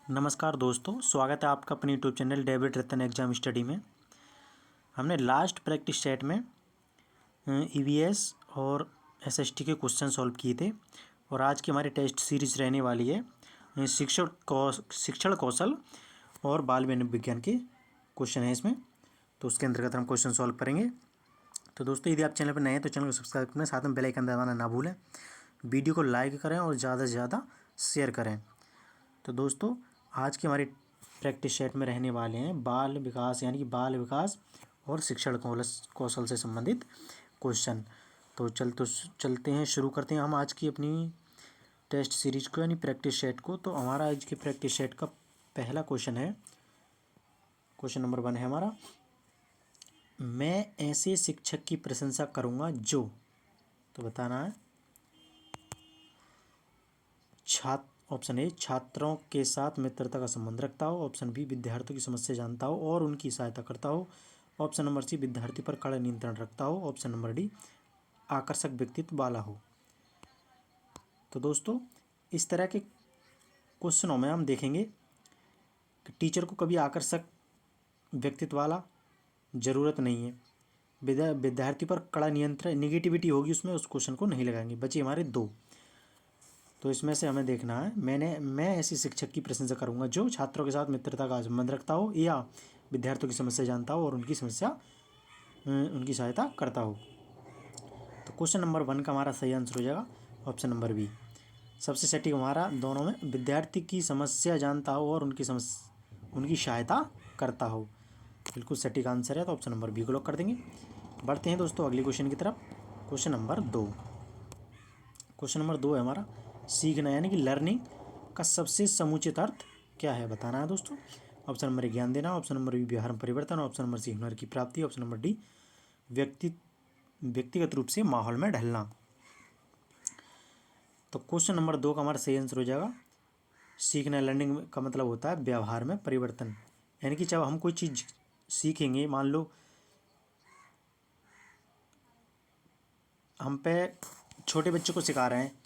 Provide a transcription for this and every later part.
नमस्कार दोस्तों, स्वागत है आपका अपने यूट्यूब चैनल डेविड रतन एग्जाम स्टडी में। हमने लास्ट प्रैक्टिस सेट में ईवीएस और एसएसटी के क्वेश्चन सॉल्व किए थे और आज की हमारी टेस्ट सीरीज रहने वाली है शिक्षण कौशल और बाल विज्ञान के क्वेश्चन है इसमें। तो उसके अंतर्गत हम क्वेश्चन सॉल्व करेंगे। तो दोस्तों, यदि आप चैनल पर नए हैं तो चैनल को सब्सक्राइब करें, साथ में बेल आइकन दबाना ना भूलें, वीडियो को लाइक करें और ज़्यादा से ज़्यादा शेयर करें। तो दोस्तों, आज की हमारी प्रैक्टिस सेट में रहने वाले हैं बाल विकास यानी कि बाल विकास और शिक्षण कौशल से संबंधित क्वेश्चन। तो चलते हैं, शुरू करते हैं हम आज की अपनी टेस्ट सीरीज को यानी प्रैक्टिस सेट को। तो हमारा आज की प्रैक्टिस सेट का पहला क्वेश्चन है, क्वेश्चन नंबर 1 है हमारा, मैं ऐसे शिक्षक की प्रशंसा करूँगा जो, तो बताना है ऑप्शन ए छात्रों के साथ मित्रता का संबंध रखता हो, ऑप्शन बी विद्यार्थियों की समस्या जानता हो और उनकी सहायता करता हो, ऑप्शन नंबर सी विद्यार्थी पर कड़ा नियंत्रण रखता हो, ऑप्शन नंबर डी आकर्षक व्यक्तित्व वाला हो। तो दोस्तों, इस तरह के क्वेश्चनों में हम देखेंगे कि टीचर को कभी आकर्षक व्यक्तित्व वाला ज़रूरत नहीं है, विद्यार्थी पर कड़ा नियंत्रण नेगेटिविटी होगी उसमें, उस क्वेश्चन को नहीं लगाएंगे। बचे हमारे 2। तो इसमें से हमें देखना है, मैं ऐसी शिक्षक की प्रशंसा करूंगा जो छात्रों के साथ मित्रता का संबंध रखता हो या विद्यार्थियों की समस्या जानता हो और उनकी सहायता करता हो। तो क्वेश्चन नंबर 1 का हमारा सही आंसर हो जाएगा ऑप्शन नंबर बी। सबसे सटीक हमारा दोनों में, विद्यार्थी की समस्या जानता हो और उनकी सहायता करता हो, बिल्कुल सटीक आंसर है। तो ऑप्शन नंबर बी को लॉक कर देंगे। बढ़ते हैं दोस्तों अगले क्वेश्चन की तरफ। क्वेश्चन नंबर 2 है हमारा, सीखना यानी कि लर्निंग का सबसे समुचित अर्थ क्या है, बताना है दोस्तों। ऑप्शन नंबर ए ज्ञान देना, ऑप्शन नंबर बी व्यवहार में परिवर्तन, ऑप्शन नंबर सी हुनर की प्राप्ति, ऑप्शन नंबर डी व्यक्तिगत रूप से माहौल में ढलना। तो क्वेश्चन नंबर 2 का हमारा सही आंसर हो जाएगा, सीखना लर्निंग का मतलब होता है व्यवहार में परिवर्तन, यानी कि जब हम कोई चीज़ सीखेंगे, मान लो हम पे छोटे बच्चों को सिखा रहे हैं,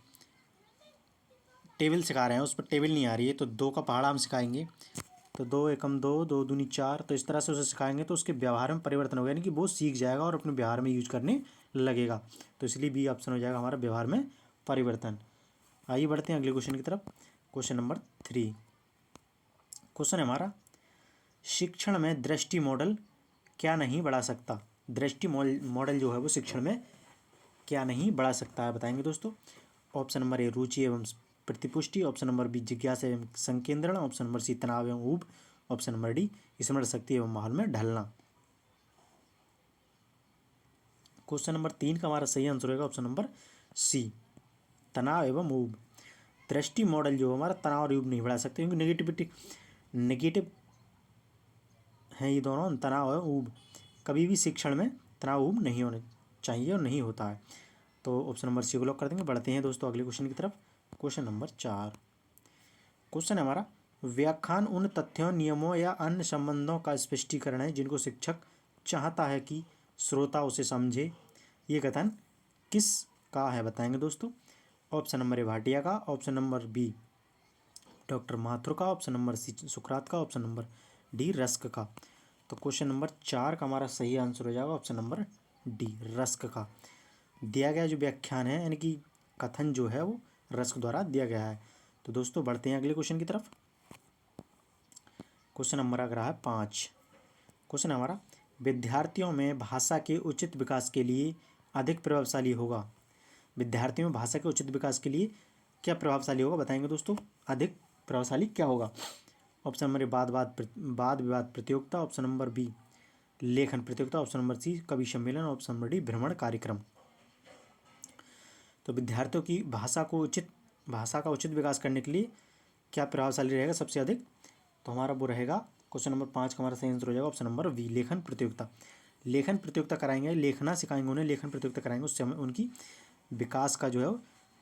टेबल सिखा रहे हैं, उस पर टेबल नहीं आ रही है तो 2 का पहाड़ा हम सिखाएंगे, तो 2 एकम 2, 2 दूनी 4, तो इस तरह से उसे सिखाएंगे तो उसके व्यवहार में परिवर्तन होगा, यानी कि वो सीख जाएगा और अपने व्यवहार में यूज करने लगेगा। तो इसलिए बी ऑप्शन हो जाएगा हमारा व्यवहार में परिवर्तन। आइए बढ़ते हैं अगले क्वेश्चन की तरफ। क्वेश्चन नंबर 3 क्वेश्चन है हमारा, शिक्षण में दृष्टि मॉडल क्या नहीं बढ़ा सकता। दृष्टि मॉडल जो है वो शिक्षण में क्या नहीं बढ़ा सकता है, बताएंगे दोस्तों। ऑप्शन नंबर ए रुचि एवं प्रतिपुष्टि, ऑप्शन नंबर बी जिज्ञासा एवं संकेंद्रण, ऑप्शन नंबर सी तनाव एवं ऊब, ऑप्शन नंबर डी स्मरण शक्ति एवं माहौल में ढलना। क्वेश्चन नंबर 3 का हमारा सही आंसर होगा ऑप्शन नंबर सी तनाव एवं ऊब। दृष्टि मॉडल जो हमारा तनाव और ऊब नहीं बढ़ा सकते, क्योंकि नेगेटिव हैं ये दोनों, तनाव और ऊब। कभी भी शिक्षण में तनाव ऊब नहीं होने चाहिए और नहीं होता है। तो ऑप्शन नंबर सी को लॉक कर देंगे। बढ़ते हैं दोस्तों अगले क्वेश्चन की तरफ। क्वेश्चन नंबर 4 क्वेश्चन है हमारा, व्याख्यान उन तथ्यों, नियमों या अन्य संबंधों का स्पष्टीकरण है जिनको शिक्षक चाहता है कि श्रोता उसे समझे। ये कथन किस का है, बताएंगे दोस्तों। ऑप्शन नंबर ए भाटिया का, option number B doctor Mathur का, ऑप्शन नंबर सी सुकरात का, ऑप्शन नंबर डी रस्क का। तो क्वेश्चन नंबर 4 का हमारा सही आंसर हो जाएगा ऑप्शन नंबर डी रस्क का। दिया गया जो व्याख्यान है यानी कि कथन जो है वो रस्क द्वारा दिया गया है। तो दोस्तों बढ़ते हैं अगले क्वेश्चन की तरफ। क्वेश्चन नंबर अगर है 5 क्वेश्चन हमारा, विद्यार्थियों में भाषा के उचित विकास के लिए अधिक प्रभावशाली होगा। विद्यार्थियों में भाषा के उचित विकास के लिए क्या प्रभावशाली होगा, बताएंगे दोस्तों। अधिक प्रभावशाली क्या होगा। ऑप्शन नंबर ए वाद विवाद प्रतियोगिता, ऑप्शन नंबर बी लेखन प्रतियोगिता, ऑप्शन नंबर सी कवि सम्मेलन, ऑप्शन नंबर डी भ्रमण कार्यक्रम। तो विद्यार्थियों की भाषा का उचित विकास करने के लिए क्या प्रभावशाली रहेगा सबसे अधिक, तो हमारा वो रहेगा क्वेश्चन नंबर 5 का हमारा सही आंसर हो जाएगा ऑप्शन नंबर बी लेखन प्रतियोगिता। लेखन प्रतियोगिता कराएंगे, लेखना सिखाएंगे उन्हें, लेखन प्रतियोगिता कराएंगे, उससे हमें उनकी विकास का जो है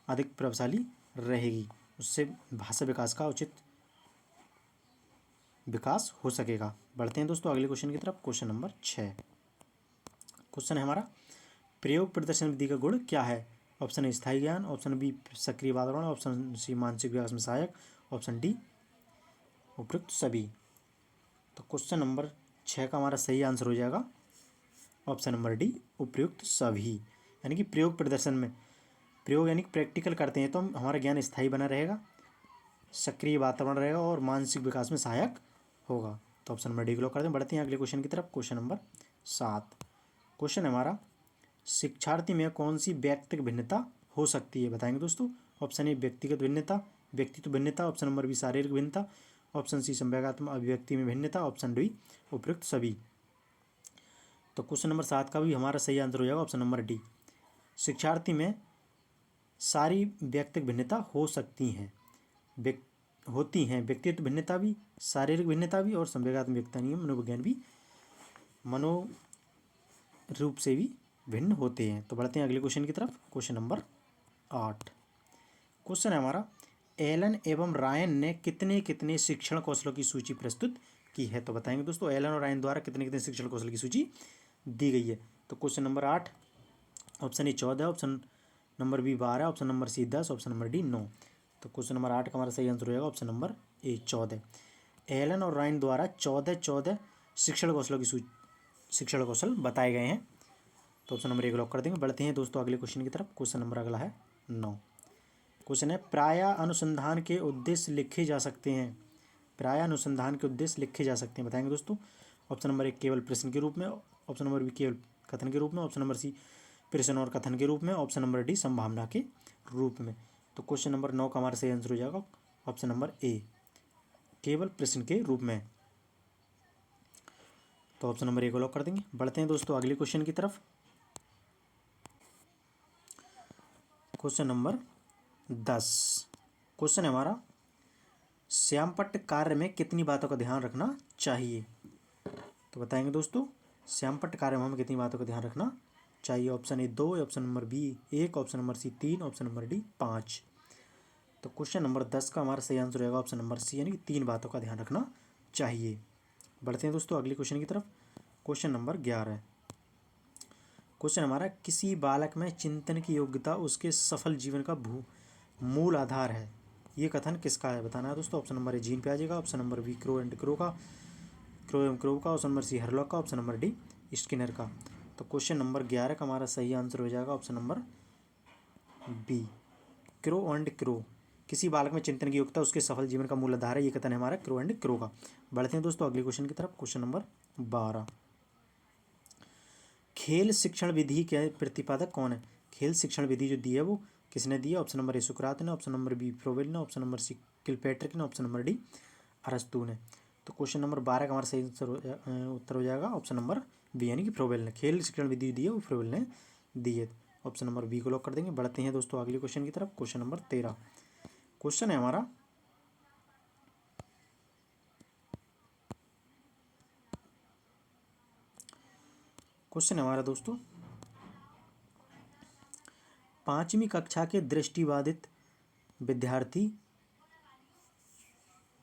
अधिक प्रभावशाली रहेगी, उससे भाषा विकास का उचित विकास हो सकेगा। बढ़ते हैं दोस्तों अगले क्वेश्चन की तरफ। क्वेश्चन नंबर 6 क्वेश्चन है हमारा, प्रयोग प्रदर्शन विधि का गुण क्या है। ऑप्शन ए स्थायी ज्ञान, ऑप्शन बी सक्रिय वातावरण, ऑप्शन सी मानसिक विकास में सहायक, ऑप्शन डी उपयुक्त सभी। तो क्वेश्चन नंबर 6 का हमारा सही आंसर हो जाएगा ऑप्शन नंबर डी, उपयुक्त सभी। यानी कि प्रयोग प्रदर्शन में, प्रयोग यानी कि प्रैक्टिकल करते हैं तो हमारा ज्ञान स्थायी बना रहेगा, सक्रिय वातावरण रहेगा और मानसिक विकास में सहायक होगा। तो ऑप्शन नंबर डी को लॉक कर दें। बढ़ते हैं अगले क्वेश्चन की तरफ। Question number 7। क्वेश्चन है हमारा, शिक्षार्थी में कौन सी व्यक्तिगत भिन्नता हो सकती है, बताएंगे दोस्तों। ऑप्शन ए व्यक्तिगत भिन्नता, व्यक्तित्व भिन्नता, ऑप्शन नंबर बी शारीरिक भिन्नता, ऑप्शन सी संवेगात्मक अभिव्यक्ति में भिन्नता, ऑप्शन डी उपयुक्त सभी। तो क्वेश्चन नंबर 7 का भी हमारा सही आंसर हो जाएगा ऑप्शन नंबर डी, शिक्षार्थी में सारी व्यक्तिगत भिन्नता हो सकती हैं, होती हैं, व्यक्तित्व भिन्नता भी, शारीरिक भिन्नता भी और संवेगात्मक भिन्नता नहीं, मनोविज्ञान भी, मनो रूप से भी भिन्न होते हैं। तो बढ़ते हैं अगले क्वेश्चन की तरफ। Question number 8। क्वेश्चन है हमारा, एलन एवं रायन ने कितने कितने शिक्षण कौशलों की सूची प्रस्तुत की है। तो बताएंगे दोस्तों एलन और रायन द्वारा कितने कितने शिक्षण कौशल की सूची दी गई है। तो question number 8, option A 14, option number B 12, option number C 10, option number D 9। तो क्वेश्चन नंबर 8 का हमारा सही आंसर हो जाएगा ऑप्शन नंबर ए 14। एलन और रायन द्वारा 14 शिक्षण कौशलों की सूची, शिक्षण कौशल बताए गए हैं। तो ऑप्शन नंबर 1 लॉक कर देंगे। बढ़ते हैं दोस्तों अगले क्वेश्चन की तरफ। क्वेश्चन नंबर अगला है 9। क्वेश्चन है, प्रायः अनुसंधान के उद्देश्य लिखे जा सकते हैं, प्रायः अनुसंधान के उद्देश्य लिखे जा सकते हैं, बताएंगे दोस्तों। ऑप्शन नंबर 1 केवल प्रश्न के रूप में, ऑप्शन नंबर बी केवल कथन के रूप में, ऑप्शन नंबर सी प्रश्न और कथन के रूप में, ऑप्शन नंबर डी संभावना के रूप में। तो क्वेश्चन नंबर 9 का हमारा सही आंसर हो जाएगा ऑप्शन नंबर ए, केवल प्रश्न के रूप में। तो ऑप्शन नंबर ए को लॉक कर देंगे। बढ़ते हैं दोस्तों अगले क्वेश्चन की तरफ। Question number 10। क्वेश्चन है हमारा, श्यामपट्ट कार्य में कितनी बातों का ध्यान रखना चाहिए। तो बताएंगे दोस्तों श्यामपट्ट कार्य में हमें कितनी बातों का ध्यान रखना चाहिए। Option A 2, option number B 1, option number C 3, option number D 5। तो क्वेश्चन नंबर 10 का हमारा सही आंसर रहेगा ऑप्शन नंबर सी, यानी कि 3 बातों का ध्यान रखना चाहिए। बढ़ते हैं दोस्तों अगले क्वेश्चन की तरफ। Question number 11। क्वेश्चन हमारा, किसी बालक में चिंतन की योग्यता उसके सफल जीवन का मूल आधार है, ये कथन किसका है, बताना है दोस्तों। ऑप्शन नंबर ए जीन पियाजे का, option number B Crow and Crow का, क्रो एवं क्रो का, ऑप्शन नंबर सी हरलॉक का, ऑप्शन नंबर डी स्किनर का। तो क्वेश्चन नंबर 11 का हमारा सही आंसर हो जाएगा option number B, Crow and Crow. किसी बालक में चिंतन की योग्यता उसके सफल जीवन का मूल आधार है, ये कथन है हमारा क्रो एंड क्रो का। बढ़ते हैं दोस्तों अगले क्वेश्चन की तरफ। Question number 12। खेल शिक्षण विधि के प्रतिपादक कौन है, खेल शिक्षण विधि जो दी है वो किसने दी है। ऑप्शन नंबर ए सुकरात ने, ऑप्शन नंबर बी फ्रोबेल ने, ऑप्शन नंबर सी किलपैट्रिक ने, ऑप्शन नंबर डी अरस्तू ने। तो क्वेश्चन नंबर 12 का हमारा सही उत्तर हो जाएगा ऑप्शन नंबर बी, यानी कि फ्रोबेल ने खेल शिक्षण विधि दी है वो फ्रोबेल ने दी है। ऑप्शन नंबर बी को लॉक कर देंगे। बढ़ते हैं दोस्तों अगले क्वेश्चन की तरफ। Question number 13। क्वेश्चन है हमारा, क्वेश्चन है हमारा दोस्तों, 5वीं कक्षा के दृष्टिबाधित विद्यार्थी,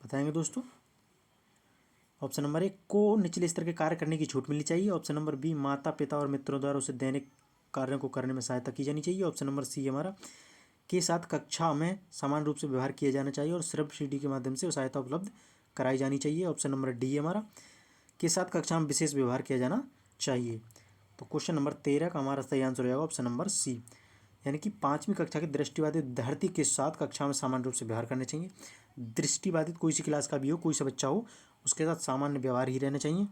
बताएंगे दोस्तों। ऑप्शन नंबर 1 को निचले स्तर के कार्य करने की छूट मिलनी चाहिए, ऑप्शन नंबर बी माता पिता और मित्रों द्वारा उसे दैनिक कार्यों को करने में सहायता की जानी चाहिए, ऑप्शन नंबर सी हमारा के साथ कक्षा में समान रूप से व्यवहार किया जाना चाहिए और सिर्फ CD के माध्यम से सहायता उपलब्ध कराई जानी चाहिए, ऑप्शन नंबर डी हमारा के साथ कक्षा में विशेष व्यवहार किया जाना चाहिए। तो क्वेश्चन नंबर 13 का हमारा सही आंसर हो जाएगा ऑप्शन नंबर सी, यानी कि 5वीं कक्षा के दृष्टिबाधित विद्यार्थी के साथ कक्षा में सामान्य रूप से व्यवहार करना चाहिए। दृष्टिबाधित कोई सी क्लास का भी हो, कोई सा बच्चा हो, उसके साथ सामान्य व्यवहार ही रहना चाहिए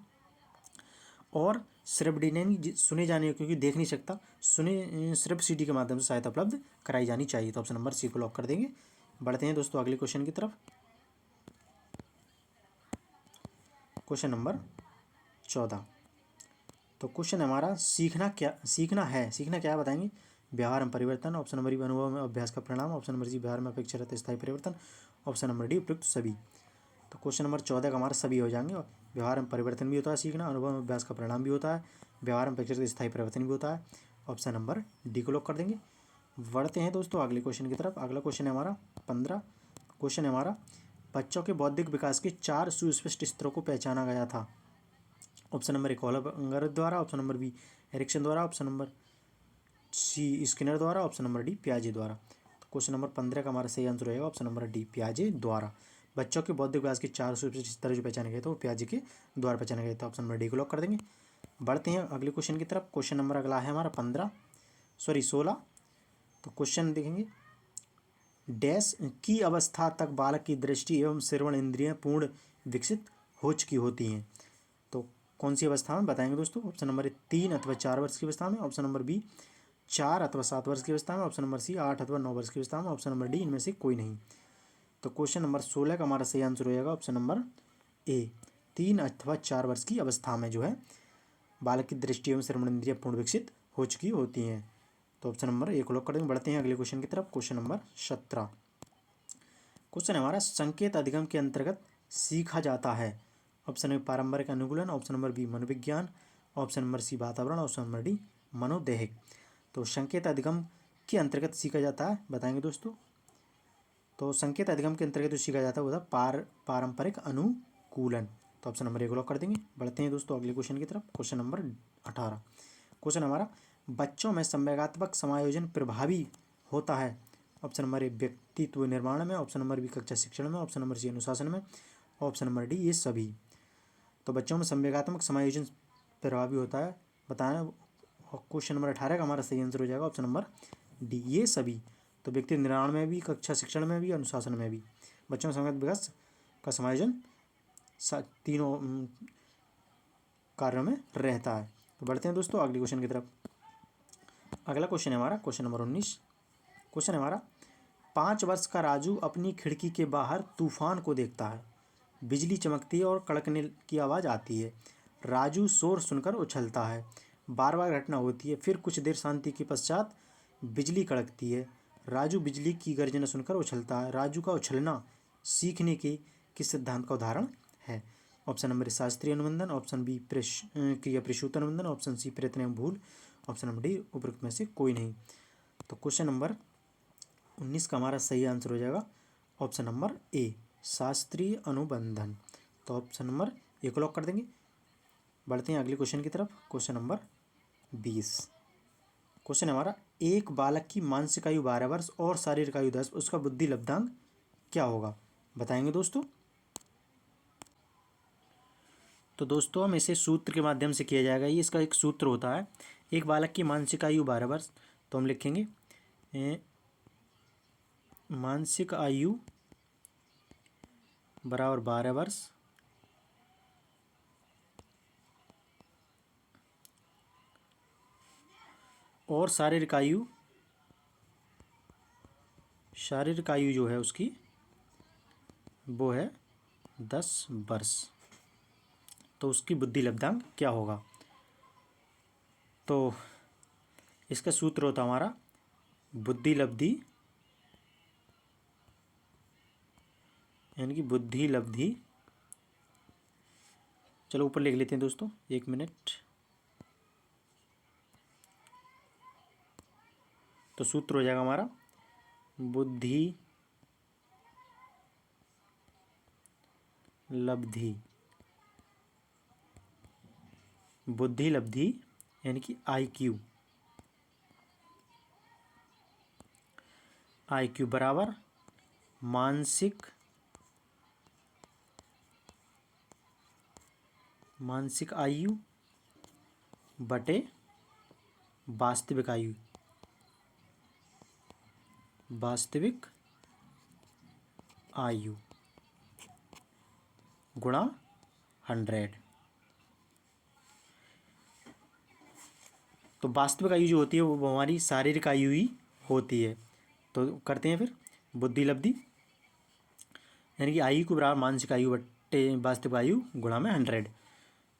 और सिर्फ डी नहीं सुने जाने, क्योंकि देख नहीं सकता, सुने सिर्फ CD के माध्यम से सहायता उपलब्ध कराई जानी चाहिए। तो ऑप्शन नंबर सी को लॉक कर देंगे। बढ़ते हैं दोस्तों अगले क्वेश्चन की तरफ। Question number 14। तो क्वेश्चन हमारा, सीखना क्या है बताएंगे। व्यवहार में परिवर्तन, ऑप्शन नंबर बी अनुभव में अभ्यास का परिणाम, ऑप्शन नंबर सी व्यवहार में अपेक्षाकृत स्थायी परिवर्तन, ऑप्शन नंबर डी उपयुक्त सभी। तो क्वेश्चन नंबर 14 का हमारा सभी हो जाएंगे। व्यवहार में परिवर्तन भी होता है सीखना, अनुभव में अभ्यास का परिणाम भी होता है, व्यवहार में अपेक्षाकृत स्थायी परिवर्तन भी होता है, ऑप्शन नंबर डी को लॉक कर देंगे। बढ़ते हैं दोस्तों अगले क्वेश्चन की तरफ। अगला क्वेश्चन है हमारा 15। क्वेश्चन है हमारा, बच्चों के बौद्धिक विकास के 4 सुस्पष्ट स्तरों को पहचाना गया था। ऑप्शन नंबर ए कोहलर द्वारा, ऑप्शन नंबर बी एरिक्सन द्वारा, ऑप्शन नंबर सी स्किनर द्वारा, ऑप्शन नंबर डी पियाजे द्वारा। तो क्वेश्चन नंबर 15 का हमारा सही आंसर रहेगा ऑप्शन नंबर डी पियाजे द्वारा। बच्चों के बौद्धिक विकास के 4 रूप से जिस तरह जो पहचाने गए थे वो पियाजे के द्वारा पहचाने गए थे। ऑप्शन नंबर डी को लॉक कर देंगे। बढ़ते हैं अगले क्वेश्चन की तरफ। क्वेश्चन नंबर अगला है हमारा 16। तो क्वेश्चन देखेंगे, डैश की अवस्था तक बालक की दृष्टि एवं श्रवण इंद्रियां पूर्ण विकसित हो चुकी होती हैं। तो कौन सी अवस्था में बताएंगे दोस्तों। ऑप्शन नंबर ए 3 अथवा 4 वर्ष की अवस्था में, ऑप्शन नंबर बी 4 अथवा 7 वर्ष की अवस्था में, ऑप्शन नंबर सी 8 अथवा 9 वर्ष की अवस्था में, ऑप्शन नंबर डी इनमें से कोई नहीं। तो क्वेश्चन नंबर 16 का हमारा सही आंसर हो जाएगा ऑप्शन नंबर ए 3 अथवा 4 वर्ष की अवस्था में जो है बालक की दृष्टि एवं श्रवण इंद्रियां पूर्ण विकसित हो चुकी होती हैं। तो ऑप्शन नंबर ए को लॉक कर देंगे। बढ़ते हैं अगले क्वेश्चन की तरफ। Question number 17। क्वेश्चन है हमारा, संकेत अधिगम के अंतर्गत सीखा जाता है। ऑप्शन नंबर पारंपरिक अनुकूलन, ऑप्शन नंबर बी मनोविज्ञान, ऑप्शन नंबर सी वातावरण, ऑप्शन नंबर डी मनोदैहिक। तो संकेत अधिगम के अंतर्गत सीखा जाता है बताएंगे दोस्तों। तो संकेत अधिगम के अंतर्गत जो सीखा जाता है वो था पारंपरिक अनुकूलन। तो ऑप्शन नंबर ए को लॉक कर देंगे। बढ़ते हैं दोस्तों अगले क्वेश्चन की तरफ। Question number 18। क्वेश्चन हमारा, बच्चों में संवेगात्मक समायोजन प्रभावी होता है। ऑप्शन नंबर ए व्यक्तित्व निर्माण में, ऑप्शन नंबर बी कक्षा शिक्षण में, ऑप्शन नंबर सी अनुशासन में, ऑप्शन नंबर डी ये सभी। तो बच्चों में संवेगात्मक समायोजन प्रभावी होता है बताना। क्वेश्चन नंबर 18 का हमारा सही आंसर हो जाएगा ऑप्शन नंबर डी ये सभी। तो व्यक्तित्व निर्माण में भी, कक्षा शिक्षण में भी, अनुशासन में भी बच्चों में संवेगात्मक विकास का समायोजन तीनों कार्यों में रहता है। तो बढ़ते हैं दोस्तों अगले क्वेश्चन की तरफ। अगला क्वेश्चन है हमारा क्वेश्चन नंबर 19। क्वेश्चन है हमारा, 5 वर्ष का राजू अपनी खिड़की के बाहर तूफान को देखता है। बिजली चमकती है और कड़कने की आवाज़ आती है। राजू शोर सुनकर उछलता है। बार बार घटना होती है, फिर कुछ देर शांति के पश्चात बिजली कड़कती है। राजू बिजली की गर्जना सुनकर उछलता है। राजू का उछलना सीखने के किस सिद्धांत का उदाहरण है। ऑप्शन नंबर शास्त्रीय अनुबंधन, ऑप्शन बी क्रिया प्रसूत अनुबंधन, ऑप्शन सी प्रयत्न एवं भूल, ऑप्शन नंबर डी उपरोक्त में से कोई नहीं। तो क्वेश्चन नंबर 19 का हमारा सही आंसर हो जाएगा ऑप्शन नंबर ए शास्त्रीय अनुबंधन। तो ऑप्शन नंबर ए को लॉक कर देंगे। बढ़ते हैं अगले क्वेश्चन की तरफ। Question number 20। क्वेश्चन हमारा, एक बालक की मानसिक आयु 12 वर्ष और शारीरिक आयु 10, उसका बुद्धि लब्धांक क्या होगा बताएंगे दोस्तों। तो दोस्तों हम इसे सूत्र के माध्यम से किया जाएगा। ये इसका एक सूत्र होता है। एक बालक की मानसिक आयु 12 वर्ष, तो हम लिखेंगे मानसिक आयु बराबर 12 वर्ष और शारीरिक आयु जो है उसकी वो है 10 वर्ष। तो उसकी बुद्धि लब्धांक क्या होगा। तो इसका सूत्र होता हमारा बुद्धि लब्धि यानी कि बुद्धि लब्धि, चलो ऊपर लिख लेते हैं दोस्तों, 1 मिनट। तो सूत्र हो जाएगा हमारा बुद्धि लब्धि यानी कि IQ बराबर मानसिक आयु बटे वास्तविक आयु गुणा 100। तो वास्तविक आयु जो होती है वो हमारी शारीरिक आयु ही होती है। तो करते हैं फिर बुद्धि लब्धि यानी कि आयु को बराबर मानसिक आयु बटे वास्तविक आयु गुणा में 100।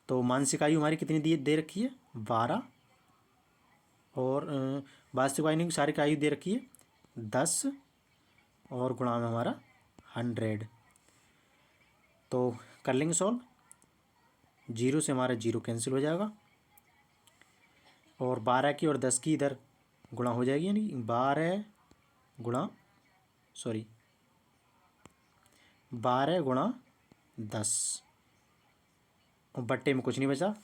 तो मानसिक आयु हमारी कितनी दे रखी है 12 और वास्तविक आयु की शारीरिक आयु दे रखी है 10 और गुणा में हमारा 100। तो कर लेंगे सॉल्व। 0 से हमारा 0 कैंसिल हो जाएगा और 12 की और 10 की इधर गुणा हो जाएगी यानी 12 गुणा 10 और बट्टे में कुछ नहीं बचा।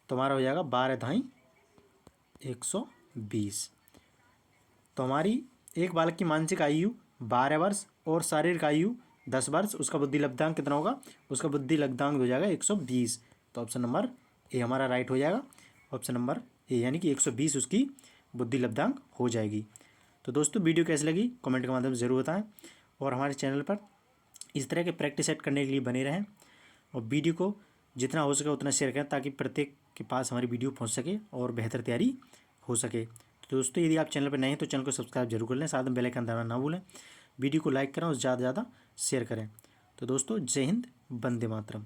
तो हमारा हो जाएगा 12 धाई 120। तो हमारी एक बालक की मानसिक आयु 12 वर्ष और शारीरिक आयु 10 वर्ष, उसका बुद्धि लब्धांक कितना होगा, उसका बुद्धि लब्धांक हो जाएगा 120। तो ऑप्शन नंबर ए हमारा राइट हो जाएगा, ऑप्शन नंबर ए, यानी कि 120 उसकी बुद्धि लब्धांक हो जाएगी। तो दोस्तों वीडियो कैसी लगी कमेंट के माध्यम से ज़रूर बताएं, और हमारे चैनल पर इस तरह के प्रैक्टिस सेट करने के लिए बने रहें, और वीडियो को जितना हो सके उतना शेयर करें ताकि प्रत्येक के पास हमारी वीडियो पहुंच सके और बेहतर तैयारी हो सके। तो दोस्तों यदि आप चैनल पर नए हैं तो चैनल को सब्सक्राइब जरूर कर लें, साथ में बेल आइकन दबाना ना भूलें, वीडियो को लाइक करें और ज़्यादा से ज़्यादा शेयर करें। तो दोस्तों जय हिंद, वंदे मातरम।